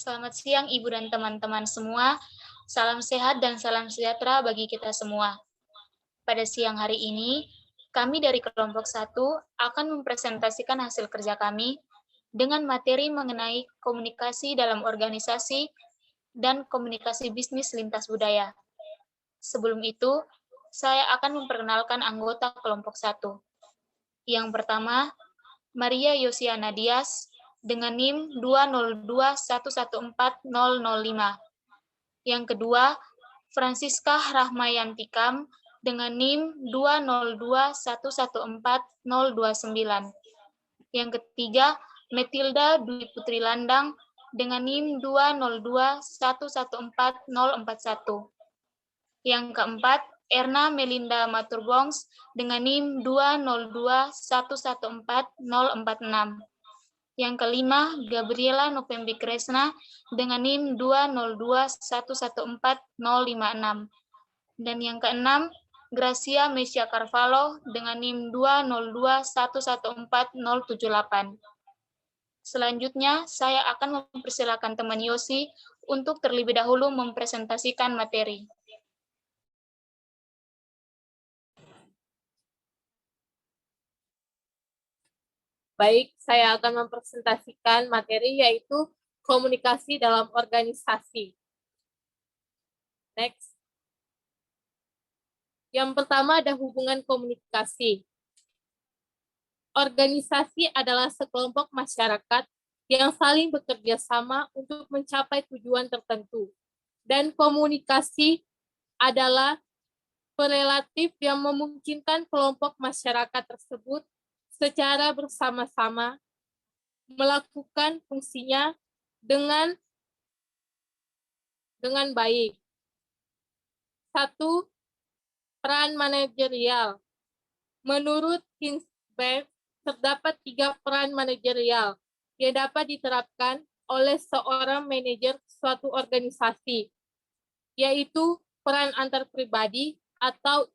Selamat siang Ibu dan teman-teman semua. Salam sehat dan salam sejahtera bagi kita semua. Pada siang hari ini, kami dari kelompok 1 akan mempresentasikan hasil kerja kami dengan materi mengenai komunikasi dalam organisasi dan komunikasi bisnis lintas budaya. Sebelum itu, saya akan memperkenalkan anggota kelompok 1. Yang pertama, Maria Yosiana Dias dengan NIM 202114005. Yang kedua, Francisca Rahmayantikam dengan NIM 202114029. Yang ketiga, Metilda Dwi Putri Landang dengan NIM 202114041. Yang keempat, Erna Melinda Maturbongs dengan NIM 202114046. Yang kelima, Gabriela Novembi Kresna dengan NIM 202114056. Dan yang keenam, Gracia Mesia Carvalho dengan NIM 202114078. Selanjutnya, saya akan mempersilakan teman Yosi untuk terlebih dahulu mempresentasikan materi. Baik, saya akan mempresentasikan materi yaitu komunikasi dalam organisasi. Next. Yang pertama ada hubungan komunikasi. Organisasi adalah sekelompok masyarakat yang saling bekerja sama untuk mencapai tujuan tertentu. Dan komunikasi adalah korelatif yang memungkinkan kelompok masyarakat tersebut secara bersama-sama melakukan fungsinya dengan baik. 1. Peran manajerial. Menurut Hinsberg, terdapat 3 peran manajerial yang dapat diterapkan oleh seorang manajer suatu organisasi, yaitu peran antar pribadi atau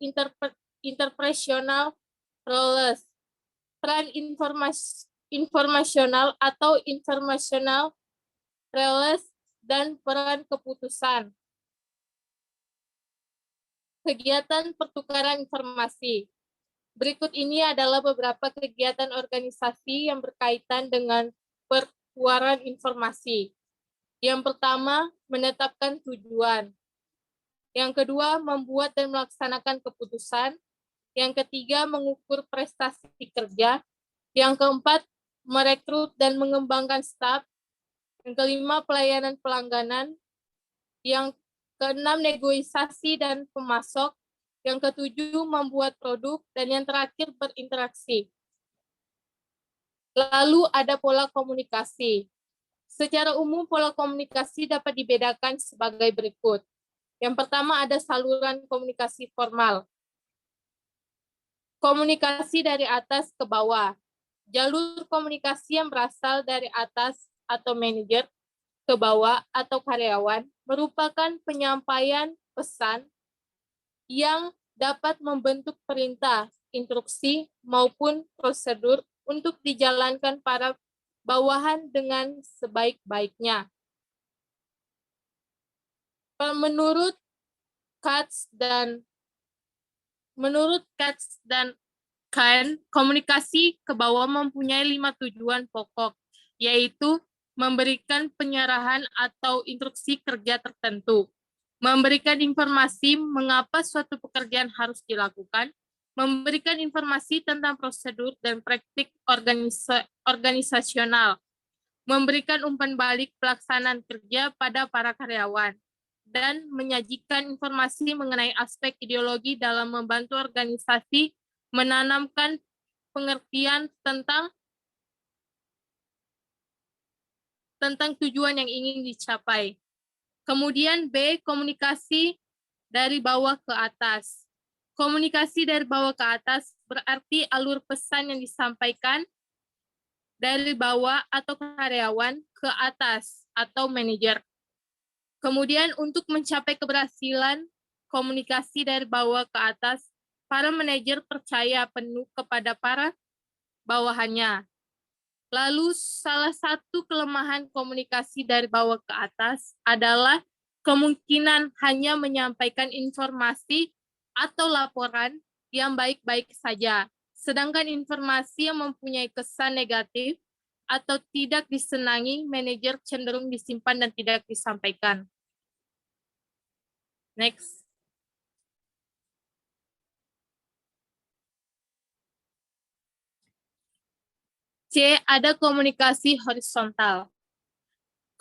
interpersonal roles, peran informasional atau informational roles, dan peran keputusan. Kegiatan pertukaran informasi. Berikut ini adalah beberapa kegiatan organisasi yang berkaitan dengan pertukaran informasi. Yang pertama, menetapkan tujuan. Yang kedua, membuat dan melaksanakan keputusan. Yang ketiga, mengukur prestasi kerja. Yang keempat, merekrut dan mengembangkan staf. Yang kelima, pelayanan pelangganan. Yang keenam, negosiasi dan pemasok. Yang ketujuh, membuat produk. Dan yang terakhir, berinteraksi. Lalu ada pola komunikasi. Secara umum, pola komunikasi dapat dibedakan sebagai berikut. Yang pertama ada saluran komunikasi formal. Komunikasi dari atas ke bawah. Jalur komunikasi yang berasal dari atas atau manajer ke bawah atau karyawan merupakan penyampaian pesan yang dapat membentuk perintah, instruksi, maupun prosedur untuk dijalankan para bawahan dengan sebaik-baiknya. Menurut Katz dan Kahn, komunikasi ke bawah mempunyai 5 tujuan pokok, yaitu memberikan penyerahan atau instruksi kerja tertentu, memberikan informasi mengapa suatu pekerjaan harus dilakukan, memberikan informasi tentang prosedur dan praktik organisasional, memberikan umpan balik pelaksanaan kerja pada para karyawan, dan menyajikan informasi mengenai aspek ideologi dalam membantu organisasi menanamkan pengertian tentang tujuan yang ingin dicapai. Kemudian B, komunikasi dari bawah ke atas. Komunikasi dari bawah ke atas berarti alur pesan yang disampaikan dari bawah atau karyawan ke atas atau manajer. Kemudian untuk mencapai keberhasilan komunikasi dari bawah ke atas, para manajer percaya penuh kepada para bawahannya. Lalu salah satu kelemahan komunikasi dari bawah ke atas adalah kemungkinan hanya menyampaikan informasi atau laporan yang baik-baik saja, sedangkan informasi yang mempunyai kesan negatif atau tidak disenangi manajer cenderung disimpan dan tidak disampaikan. Next. C, ada komunikasi horizontal.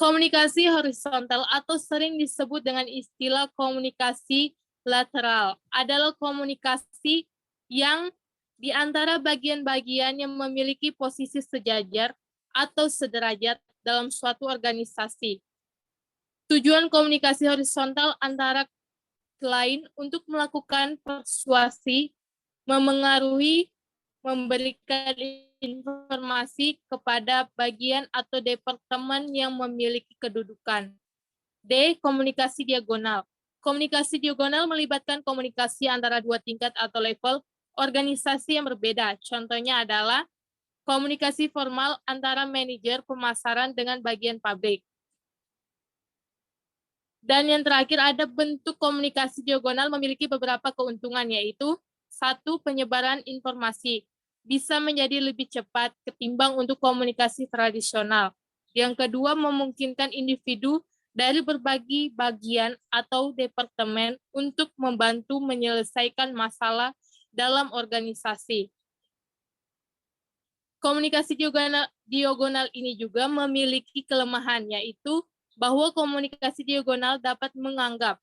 Komunikasi horizontal atau sering disebut dengan istilah komunikasi lateral adalah komunikasi yang di antara bagian-bagian yang memiliki posisi sejajar atau sederajat dalam suatu organisasi. Tujuan komunikasi horizontal antara lain untuk melakukan persuasi, memengaruhi, memberikan informasi kepada bagian atau departemen yang memiliki kedudukan. D. Komunikasi diagonal. Komunikasi diagonal melibatkan komunikasi antara dua tingkat atau level organisasi yang berbeda. Contohnya adalah komunikasi formal antara manajer pemasaran dengan bagian pabrik. Dan yang terakhir ada bentuk komunikasi diagonal memiliki beberapa keuntungan, yaitu 1. Penyebaran informasi bisa menjadi lebih cepat ketimbang untuk komunikasi tradisional. Yang kedua, memungkinkan individu dari berbagai bagian atau departemen untuk membantu menyelesaikan masalah dalam organisasi. Komunikasi diagonal ini juga memiliki kelemahan, yaitu bahwa komunikasi diagonal dapat menganggap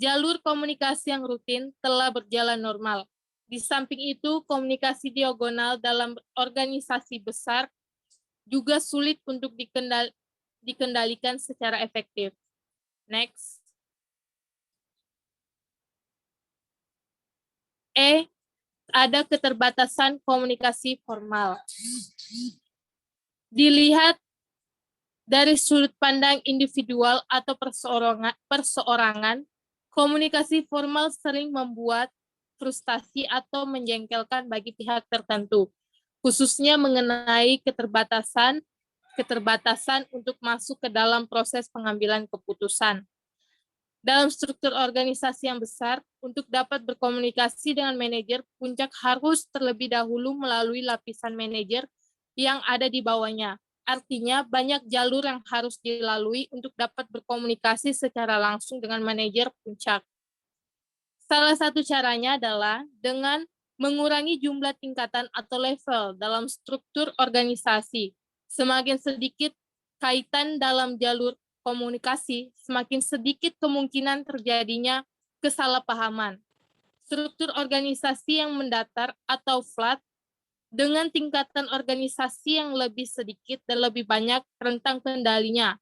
jalur komunikasi yang rutin telah berjalan normal. Di samping itu, komunikasi diagonal dalam organisasi besar juga sulit untuk dikendalikan secara efektif. Next. E, ada keterbatasan komunikasi formal. Dilihat dari sudut pandang individual atau perseorangan, komunikasi formal sering membuat frustasi atau menjengkelkan bagi pihak tertentu, khususnya mengenai keterbatasan untuk masuk ke dalam proses pengambilan keputusan. Dalam struktur organisasi yang besar, untuk dapat berkomunikasi dengan manajer, puncak harus terlebih dahulu melalui lapisan manajer yang ada di bawahnya. Artinya, banyak jalur yang harus dilalui untuk dapat berkomunikasi secara langsung dengan manajer puncak. Salah satu caranya adalah dengan mengurangi jumlah tingkatan atau level dalam struktur organisasi. Semakin sedikit kaitan dalam jalur komunikasi, semakin sedikit kemungkinan terjadinya kesalahpahaman. Struktur organisasi yang mendatar atau flat dengan tingkatan organisasi yang lebih sedikit dan lebih banyak rentang kendalinya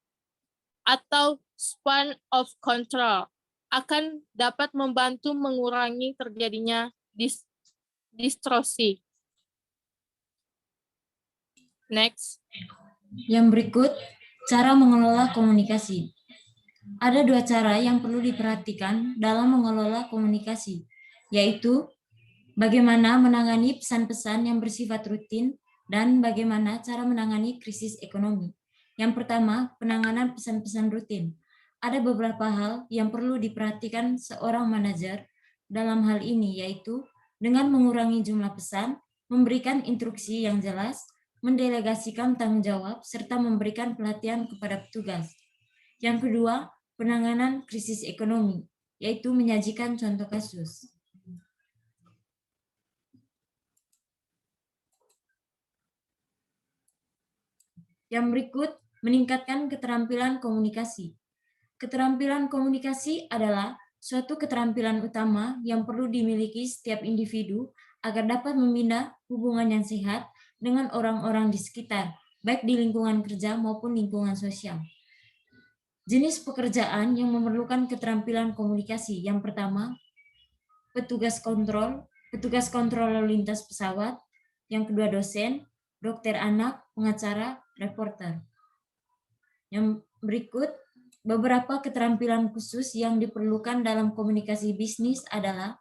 atau span of control akan dapat membantu mengurangi terjadinya distorsi. Next. Yang berikut, cara mengelola komunikasi. Ada dua cara yang perlu diperhatikan dalam mengelola komunikasi, yaitu bagaimana menangani pesan-pesan yang bersifat rutin dan bagaimana cara menangani krisis ekonomi. Yang pertama, penanganan pesan-pesan rutin. Ada beberapa hal yang perlu diperhatikan seorang manajer dalam hal ini, yaitu dengan mengurangi jumlah pesan, memberikan instruksi yang jelas, mendelegasikan tanggung jawab, serta memberikan pelatihan kepada petugas. Yang kedua, penanganan krisis ekonomi, yaitu menyajikan contoh kasus. Yang berikut, meningkatkan keterampilan komunikasi. Keterampilan komunikasi adalah suatu keterampilan utama yang perlu dimiliki setiap individu agar dapat membina hubungan yang sehat dengan orang-orang di sekitar, baik di lingkungan kerja maupun lingkungan sosial. Jenis pekerjaan yang memerlukan keterampilan komunikasi. Yang pertama, petugas kontrol lalu lintas pesawat. Yang kedua, dosen, dokter anak, pengacara, reporter. Yang berikut, beberapa keterampilan khusus yang diperlukan dalam komunikasi bisnis adalah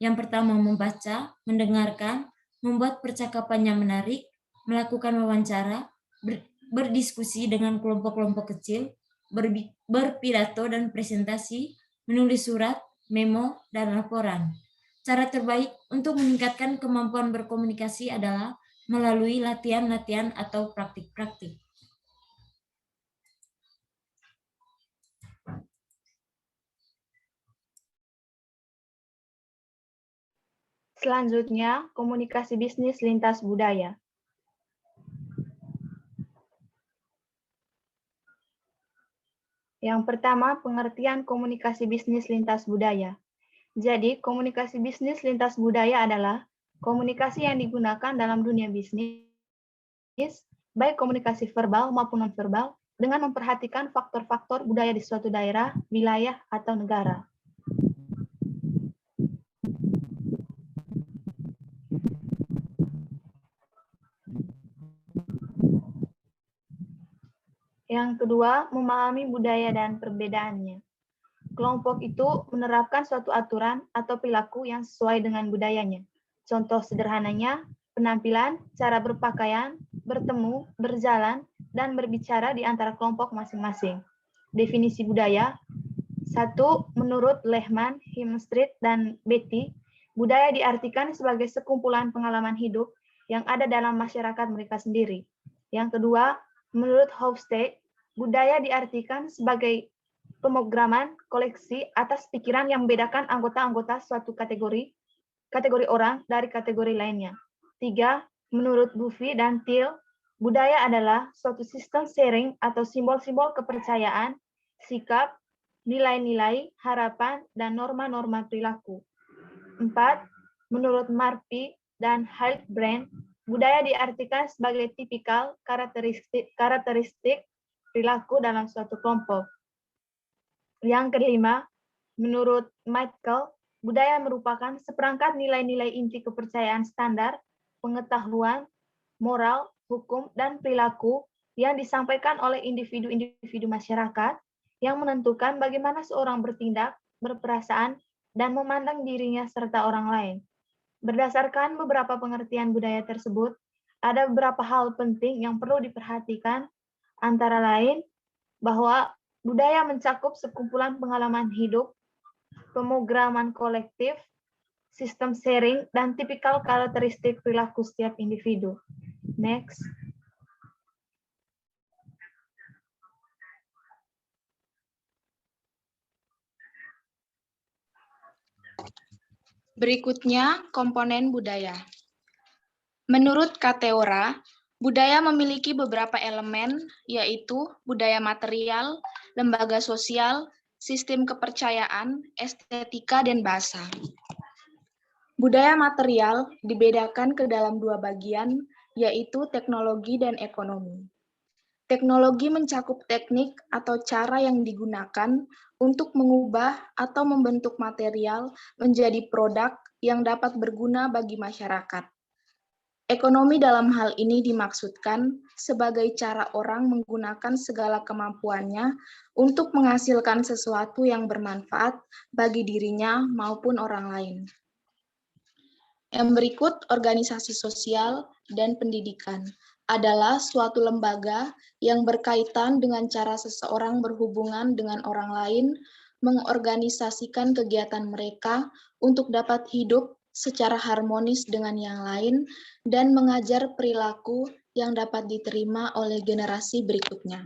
yang pertama, membaca, mendengarkan, membuat percakapan yang menarik, melakukan wawancara, berdiskusi dengan kelompok-kelompok kecil, berpidato dan presentasi, menulis surat, memo, dan laporan. Cara terbaik untuk meningkatkan kemampuan berkomunikasi adalah melalui latihan-latihan atau praktik-praktik. Selanjutnya, komunikasi bisnis lintas budaya. Yang pertama, pengertian komunikasi bisnis lintas budaya. Jadi, komunikasi bisnis lintas budaya adalah komunikasi yang digunakan dalam dunia bisnis, baik komunikasi verbal maupun non-verbal, dengan memperhatikan faktor-faktor budaya di suatu daerah, wilayah, atau negara. Yang kedua, memahami budaya dan perbedaannya. Kelompok itu menerapkan suatu aturan atau perilaku yang sesuai dengan budayanya. Contoh sederhananya, penampilan, cara berpakaian, bertemu, berjalan, dan berbicara di antara kelompok masing-masing. Definisi budaya. 1. Menurut Lehman, Himstreet, dan Beatty, budaya diartikan sebagai sekumpulan pengalaman hidup yang ada dalam masyarakat mereka sendiri. Yang kedua, menurut Hofstede, budaya diartikan sebagai pemrograman koleksi atas pikiran yang membedakan anggota-anggota suatu kategori orang dari kategori lainnya. 3. Menurut Buffy dan Thiel, budaya adalah suatu sistem sharing atau simbol-simbol kepercayaan, sikap, nilai-nilai, harapan, dan norma-norma perilaku. 4. Menurut Murphy dan Hildebrand, budaya diartikan sebagai tipikal karakteristik perilaku dalam suatu kelompok. Yang kelima, menurut Michael, budaya merupakan seperangkat nilai-nilai inti kepercayaan standar, pengetahuan, moral, hukum, dan perilaku yang disampaikan oleh individu-individu masyarakat yang menentukan bagaimana seorang bertindak, berperasaan, dan memandang dirinya serta orang lain. Berdasarkan beberapa pengertian budaya tersebut, ada beberapa hal penting yang perlu diperhatikan, antara lain bahwa budaya mencakup sekumpulan pengalaman hidup, pemrograman kolektif, sistem sharing, dan tipikal karakteristik perilaku setiap individu. Next. Berikutnya, komponen budaya. Menurut Kateora, budaya memiliki beberapa elemen, yaitu budaya material, lembaga sosial, sistem kepercayaan, estetika, dan bahasa. Budaya material dibedakan ke dalam dua bagian, yaitu teknologi dan ekonomi. Teknologi mencakup teknik atau cara yang digunakan untuk mengubah atau membentuk material menjadi produk yang dapat berguna bagi masyarakat. Ekonomi dalam hal ini dimaksudkan sebagai cara orang menggunakan segala kemampuannya untuk menghasilkan sesuatu yang bermanfaat bagi dirinya maupun orang lain. Yang berikut, organisasi sosial dan pendidikan adalah suatu lembaga yang berkaitan dengan cara seseorang berhubungan dengan orang lain, mengorganisasikan kegiatan mereka untuk dapat hidup secara harmonis dengan yang lain, dan mengajar perilaku yang dapat diterima oleh generasi berikutnya.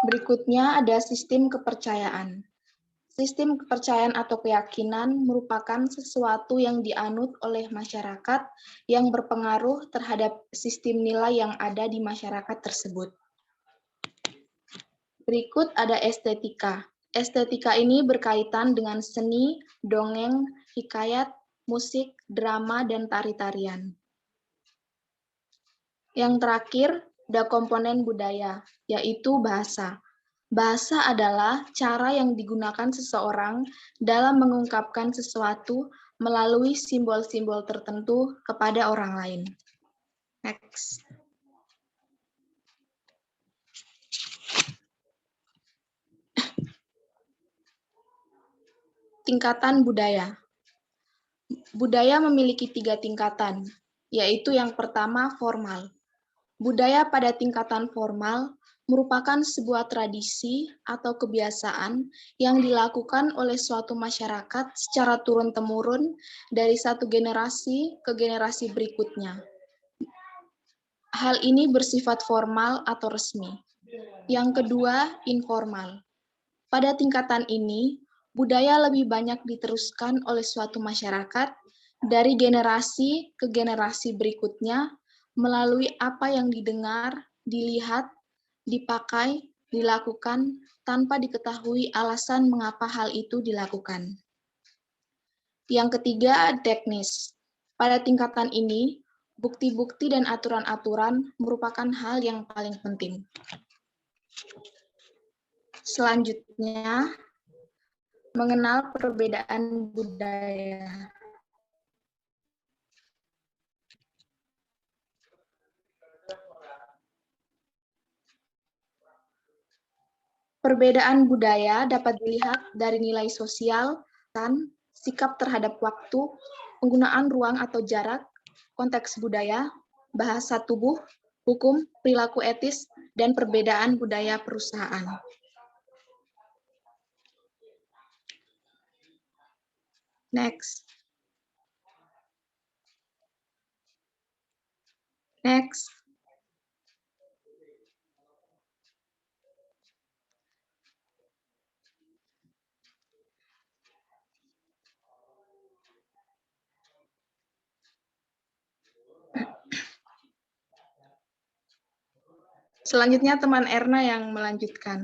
Berikutnya ada sistem kepercayaan. Sistem kepercayaan atau keyakinan merupakan sesuatu yang dianut oleh masyarakat yang berpengaruh terhadap sistem nilai yang ada di masyarakat tersebut. Berikut ada estetika. Estetika ini berkaitan dengan seni, dongeng, hikayat, musik, drama, dan tari-tarian. Yang terakhir, ada komponen budaya, yaitu bahasa. Bahasa adalah cara yang digunakan seseorang dalam mengungkapkan sesuatu melalui simbol-simbol tertentu kepada orang lain. Next. Tingkatan budaya. Budaya memiliki 3 tingkatan, yaitu yang pertama formal. Budaya pada tingkatan formal merupakan sebuah tradisi atau kebiasaan yang dilakukan oleh suatu masyarakat secara turun-temurun dari satu generasi ke generasi berikutnya. Hal ini bersifat formal atau resmi. Yang kedua, informal. Pada tingkatan ini, budaya lebih banyak diteruskan oleh suatu masyarakat dari generasi ke generasi berikutnya melalui apa yang didengar, dilihat, dipakai, dilakukan tanpa diketahui alasan mengapa hal itu dilakukan. Yang ketiga, teknis. Pada tingkatan ini, bukti-bukti dan aturan-aturan merupakan hal yang paling penting. Selanjutnya, mengenal perbedaan budaya. Perbedaan budaya dapat dilihat dari nilai sosial, dan sikap terhadap waktu, penggunaan ruang atau jarak, konteks budaya, bahasa tubuh, hukum, perilaku etis, dan perbedaan budaya perusahaan. Next. Selanjutnya teman Erna yang melanjutkan.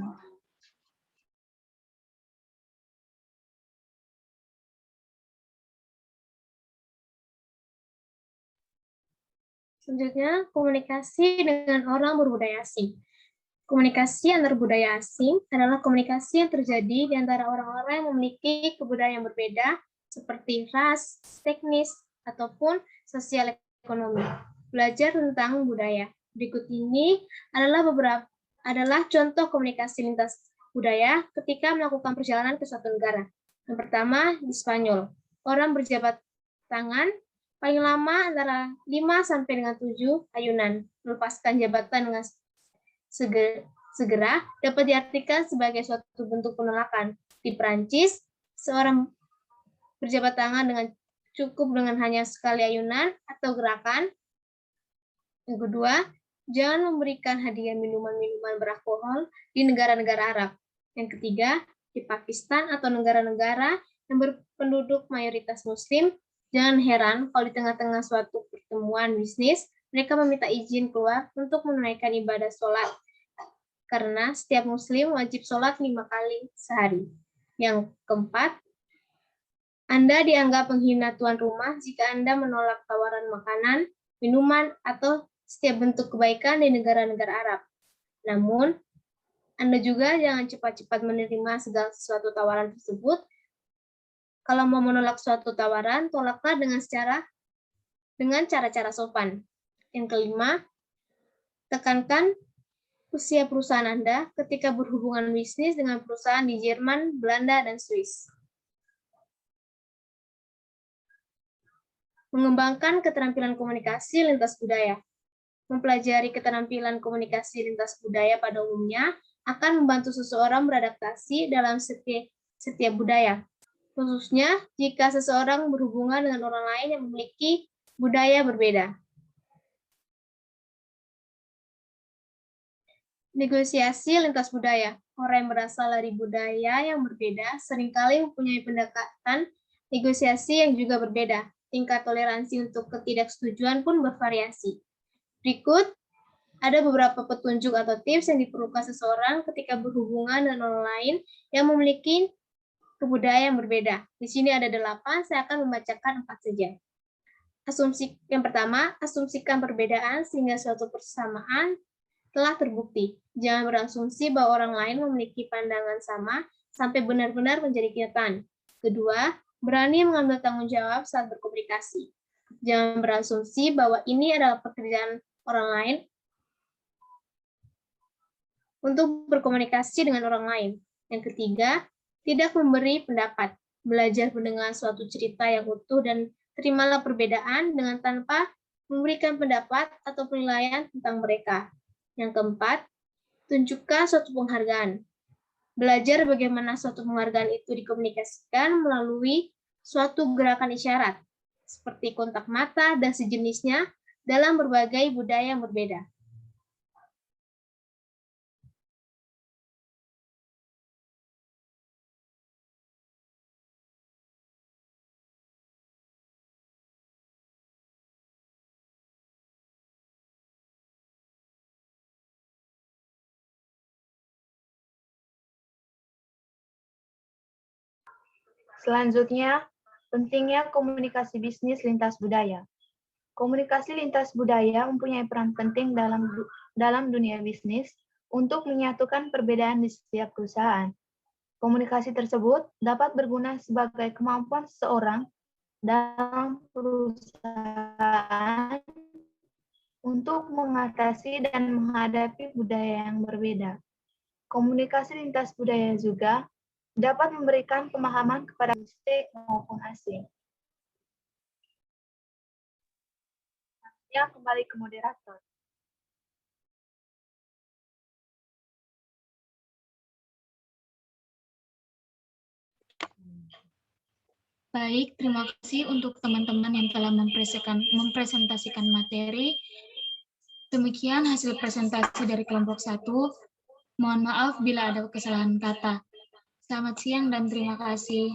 Selanjutnya, komunikasi dengan orang berbudaya asing. Komunikasi antar budaya asing adalah komunikasi yang terjadi di antara orang-orang yang memiliki kebudayaan yang berbeda, seperti ras, teknis, ataupun sosial ekonomi. Belajar tentang budaya. Berikut ini adalah contoh komunikasi lintas budaya ketika melakukan perjalanan ke suatu negara. Yang pertama, di Spanyol. Orang berjabat tangan paling lama antara 5 sampai dengan 7 ayunan. Melepaskan jabatan dengan segera dapat diartikan sebagai suatu bentuk penolakan. Di Perancis, seorang berjabat tangan dengan cukup dengan hanya sekali ayunan atau gerakan. Yang kedua, jangan memberikan hadiah minuman-minuman beralkohol di negara-negara Arab. Yang ketiga, di Pakistan atau negara-negara yang berpenduduk mayoritas Muslim, jangan heran kalau di tengah-tengah suatu pertemuan bisnis, mereka meminta izin keluar untuk menunaikan ibadah sholat. Karena setiap Muslim wajib sholat 5 kali sehari. Yang keempat, Anda dianggap penghina tuan rumah jika Anda menolak tawaran makanan, minuman, atau setiap bentuk kebaikan di negara-negara Arab. Namun, Anda juga jangan cepat-cepat menerima segala sesuatu tawaran tersebut. Kalau mau menolak suatu tawaran, tolaklah dengan cara-cara sopan. Yang kelima, tekankan usia perusahaan Anda ketika berhubungan bisnis dengan perusahaan di Jerman, Belanda, dan Swiss. Mengembangkan keterampilan komunikasi lintas budaya. Mempelajari keterampilan komunikasi lintas budaya pada umumnya akan membantu seseorang beradaptasi dalam setiap budaya, khususnya jika seseorang berhubungan dengan orang lain yang memiliki budaya berbeda. Negosiasi lintas budaya. Orang yang berasal dari budaya yang berbeda seringkali mempunyai pendekatan negosiasi yang juga berbeda. Tingkat toleransi untuk ketidaksetujuan pun bervariasi. Berikut ada beberapa petunjuk atau tips yang diperlukan seseorang ketika berhubungan dengan orang lain yang memiliki kebudayaan yang berbeda. Di sini ada 8, saya akan membacakan 4 saja. Yang pertama, asumsikan perbedaan sehingga suatu persamaan telah terbukti. Jangan berasumsi bahwa orang lain memiliki pandangan sama sampai benar-benar menjadi kenyataan. Kedua, berani mengambil tanggung jawab saat berkomunikasi. Jangan berasumsi bahwa ini adalah pekerjaan orang lain untuk berkomunikasi dengan orang lain. Yang ketiga, tidak memberi pendapat. Belajar mendengar suatu cerita yang utuh dan terimalah perbedaan dengan tanpa memberikan pendapat atau penilaian tentang mereka. Yang keempat, tunjukkan suatu penghargaan. Belajar bagaimana suatu penghargaan itu dikomunikasikan melalui suatu gerakan isyarat, seperti kontak mata dan sejenisnya dalam berbagai budaya yang berbeda. Selanjutnya, pentingnya komunikasi bisnis lintas budaya. Komunikasi lintas budaya mempunyai peran penting dalam dunia bisnis untuk menyatukan perbedaan di setiap perusahaan. Komunikasi tersebut dapat berguna sebagai kemampuan seseorang dalam perusahaan untuk mengatasi dan menghadapi budaya yang berbeda. Komunikasi lintas budaya juga dapat memberikan pemahaman kepada domestik maupun asing. Ya, kembali ke moderator. Baik, terima kasih untuk teman-teman yang telah mempresentasikan materi. Demikian hasil presentasi dari kelompok 1. Mohon maaf bila ada kesalahan kata. Selamat siang dan terima kasih.